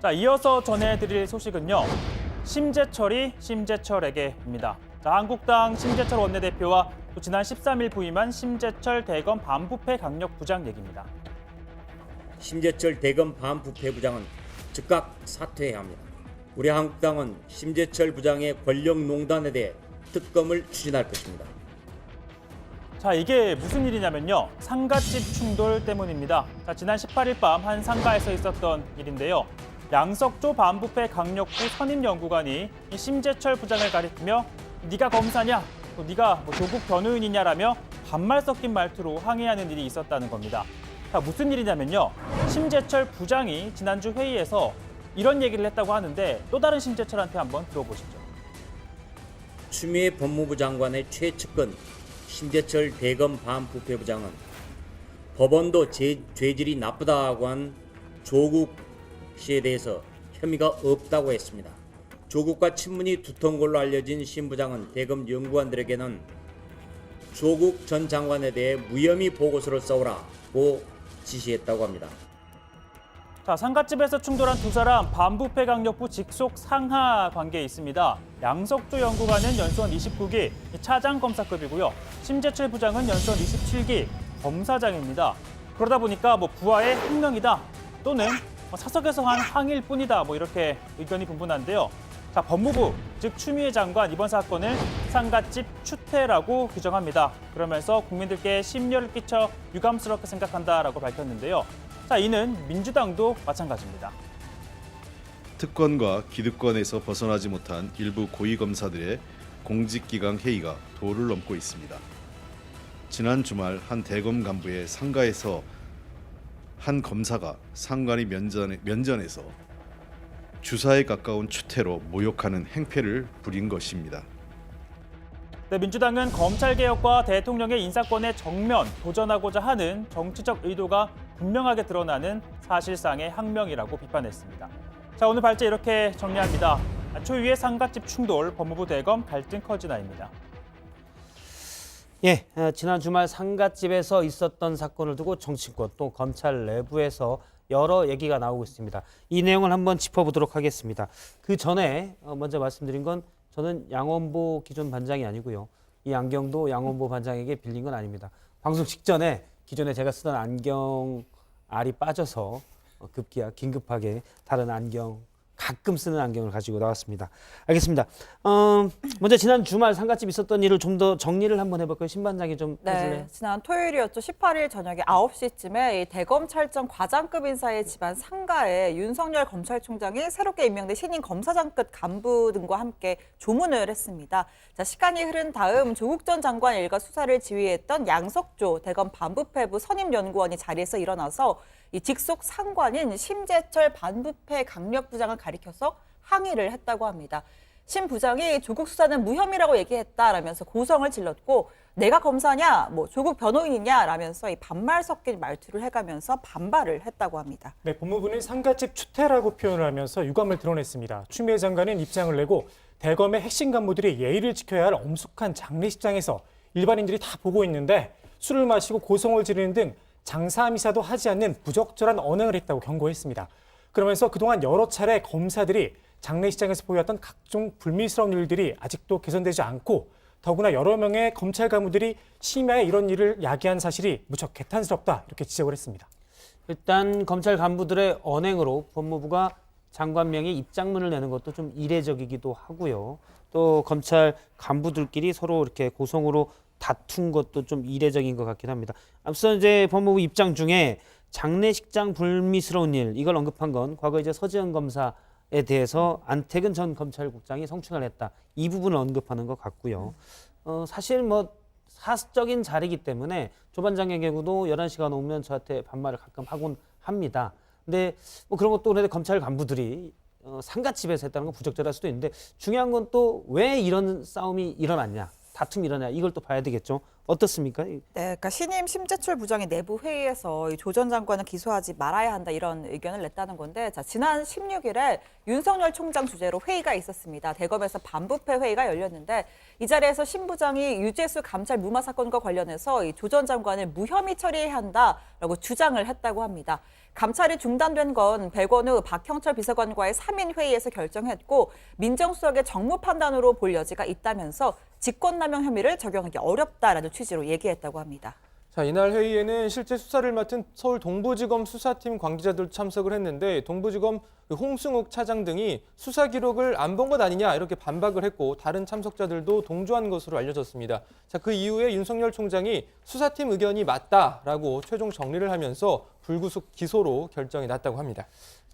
자, 이어서 전해드릴 소식은요. 심재철이 심재철에게입니다. 자, 한국당 심재철 원내대표와 또 지난 13일 부임한 심재철 대검 반부패 강력부장 얘기입니다. 심재철 대검 반부패부장은 즉각 사퇴해야 합니다. 우리 한국당은 심재철 부장의 권력농단에 대해 특검을 추진할 것입니다. 자, 이게 무슨 일이냐면요. 상가집 충돌 때문입니다. 자, 지난 18일 밤 한 상가에서 있었던 일인데요. 양석조 반부패 강력부 선임연구관이 이 심재철 부장을 가리키며 네가 검사냐, 또 네가 조국 변호인이냐라며 반말 섞인 말투로 항의하는 일이 있었다는 겁니다. 자, 무슨 일이냐면요. 심재철 부장이 지난주 회의에서 이런 얘기를 했다고 하는데 또 다른 심재철한테 한번 들어보시죠. 추미애 법무부 장관의 최측근 심재철 대검 반부패부장은 법원도 죄질이 나쁘다고 한 조국 씨에 대해서 혐의가 없다고 했습니다. 조국과 친분이 두터운 걸로 알려진 심 부장은 대검 연구관들에게는 조국 전 장관에 대해 무혐의 보고서를 써오라고 지시했다고 합니다. 자, 상가집에서 충돌한 두 사람 반부패 강력부 직속 상하 관계에 있습니다. 양석조 연구관은 연수원 29기 차장 검사급이고요. 심재철 부장은 연수원 27기 검사장입니다. 그러다 보니까 부하의 횡령이다 또는 사석에서 한 항의일 뿐이다 이렇게 의견이 분분한데요. 자, 법무부 즉 추미애 장관 이번 사건을 상가집 추태라고 규정합니다. 그러면서 국민들께 심려를 끼쳐 유감스럽게 생각한다라고 밝혔는데요. 자, 이는 민주당도 마찬가지입니다. 특권과 기득권에서 벗어나지 못한 일부 고위검사들의 공직기강 회의가 도를 넘고 있습니다. 지난 주말 한 대검 간부의 상가에서 한 검사가 상관이 면전에서 주사에 가까운 추태로 모욕하는 행패를 부린 것입니다. 네, 민주당은 검찰개혁과 대통령의 인사권에 정면 도전하고자 하는 정치적 의도가 분명하게 드러나는 사실상의 항명이라고 비판했습니다. 자, 오늘 발제 이렇게 정리합니다. 초유의 상가집 충돌, 법무부 대검 갈등 커지나입니다. 예, 지난 주말 상가집에서 있었던 사건을 두고 정치권 또 검찰 내부에서 여러 얘기가 나오고 있습니다. 이 내용을 한번 짚어보도록 하겠습니다. 그 전에 먼저 말씀드린 건 저는 양원보 기존 반장이 아니고요. 이 안경도 양원보 반장에게 빌린 건 아닙니다. 방송 직전에 기존에 제가 쓰던 안경 알이 빠져서 급기야 긴급하게 다른 안경, 가끔 쓰는 안경을 가지고 나왔습니다. 알겠습니다. 먼저 지난 주말 상가집 있었던 일을 좀 더 정리를 한번 해볼까요? 신 반장이 좀 해줄래요? 네, 지난 토요일이었죠. 18일 저녁에 9시쯤에 이 대검찰청 과장급 인사의 집안 상가에 윤석열 검찰총장이 새롭게 임명된 신임 검사장급 간부 등과 함께 조문을 했습니다. 자, 시간이 흐른 다음 조국 전 장관 일가 수사를 지휘했던 양석조 대검 반부패부 선임연구원이 자리에서 일어나서 이 직속 상관인 심재철 반부패 강력부장을 가리켜서 항의를 했다고 합니다. 심 부장이 조국 수사는 무혐의라고 얘기했다라면서 고성을 질렀고 내가 검사냐, 조국 변호인이냐라면서 이 반말 섞인 말투를 해가면서 반발을 했다고 합니다. 네, 법무부는 상가집 추태라고 표현을 하면서 유감을 드러냈습니다. 추미애 장관은 입장을 내고 대검의 핵심 간부들이 예의를 지켜야 할 엄숙한 장례식장에서 일반인들이 다 보고 있는데 술을 마시고 고성을 지르는 등 장사미사도 하지 않는 부적절한 언행을 했다고 경고했습니다. 그러면서 그동안 여러 차례 검사들이 장례식장에서 보였던 각종 불미스러운 일들이 아직도 개선되지 않고 더구나 여러 명의 검찰 간부들이 심야에 이런 일을 야기한 사실이 무척 개탄스럽다 이렇게 지적을 했습니다. 일단 검찰 간부들의 언행으로 법무부가 장관명의 입장문을 내는 것도 좀 이례적이기도 하고요. 또 검찰 간부들끼리 서로 이렇게 고성으로 다툰 것도 좀 이례적인 것 같긴 합니다. 앞서 이제 법무부 입장 중에 장례식장 불미스러운 일 이걸 언급한 건 과거 이제 서지현 검사에 대해서 안태근 전 검찰국장이 성추행을 했다. 이 부분을 언급하는 것 같고요. 사실 사적인 자리이기 때문에 조 반장의 경우도 11시가 넘으면 저한테 반말을 가끔 하곤 합니다. 근데 그런 것도 그런데 검찰 간부들이 상가집에서 했다는 건 부적절할 수도 있는데 중요한 건 또 왜 이런 싸움이 일어났냐. 다툼이 일어나 이걸 또 봐야 되겠죠. 어떻습니까? 네, 그러니까 신임 심재철 부장이 내부 회의에서 조 전 장관은 기소하지 말아야 한다 이런 의견을 냈다는 건데, 자, 지난 16일에 윤석열 총장 주재로 회의가 있었습니다. 대검에서 반부패 회의가 열렸는데 이 자리에서 심 부장이 유재수 감찰 무마 사건과 관련해서 조 전 장관을 무혐의 처리해야 한다라고 주장을 했다고 합니다. 감찰이 중단된 건 백원우 박형철 비서관과의 3인 회의에서 결정했고 민정수석의 정무 판단으로 볼 여지가 있다면서 직권남용 혐의를 적용하기 어렵다라는 취지로 얘기했다고 합니다. 자, 이날 회의에는 실제 수사를 맡은 서울 동부지검 수사팀 관계자들도 참석을 했는데 동부지검 홍승욱 차장 등이 수사 기록을 안 본 것 아니냐 이렇게 반박을 했고 다른 참석자들도 동조한 것으로 알려졌습니다. 자, 그 이후에 윤석열 총장이 수사팀 의견이 맞다라고 최종 정리를 하면서 불구속 기소로 결정이 났다고 합니다.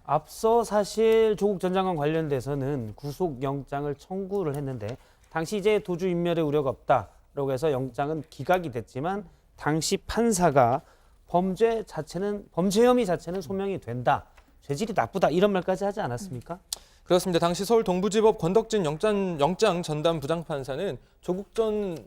앞서 사실 조국 전 장관 관련돼서는 구속영장을 청구를 했는데 당시 이제 도주인멸의 우려가 없다라고 해서 영장은 기각이 됐지만 당시 판사가 범죄 혐의 자체는 소명이 된다. 죄질이 나쁘다 이런 말까지 하지 않았습니까? 그렇습니다. 당시 서울 동부지법 권덕진 영장 전담 부장판사는 조국 전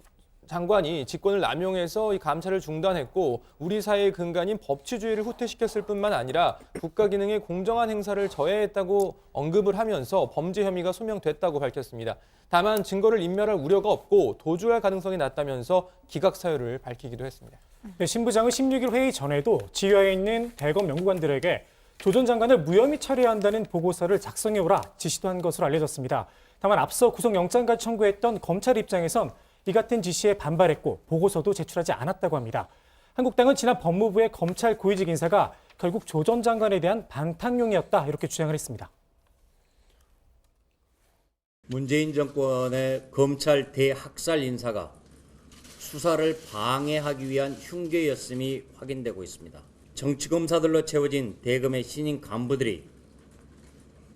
장관이 직권을 남용해서 이 감찰을 중단했고 우리 사회의 근간인 법치주의를 후퇴시켰을 뿐만 아니라 국가 기능의 공정한 행사를 저해했다고 언급을 하면서 범죄 혐의가 소명됐다고 밝혔습니다. 다만 증거를 인멸할 우려가 없고 도주할 가능성이 낮다면서 기각 사유를 밝히기도 했습니다. 네, 신 부장은 16일 회의 전에도 지휘하에 있는 대검 연구관들에게 조 전 장관을 무혐의 처리해야 한다는 보고서를 작성해오라 지시도 한 것으로 알려졌습니다. 다만 앞서 구속영장까지 청구했던 검찰 입장에선 이 같은 지시에 반발했고 보고서도 제출하지 않았다고 합니다. 한국당은 지난 법무부의 검찰 고위직 인사가 결국 조 전 장관에 대한 방탄용이었다 이렇게 주장을 했습니다. 문재인 정권의 검찰 대학살 인사가 수사를 방해하기 위한 흉계였음이 확인되고 있습니다. 정치검사들로 채워진 대검의 신임 간부들이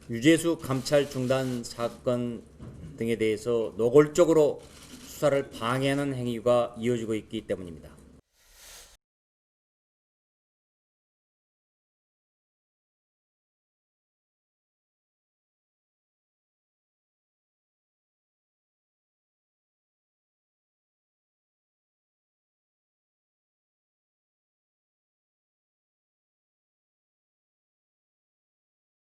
유재수 감찰 중단 사건 등에 대해서 노골적으로 수사를 방해하는 행위가 이어지고 있기 때문입니다.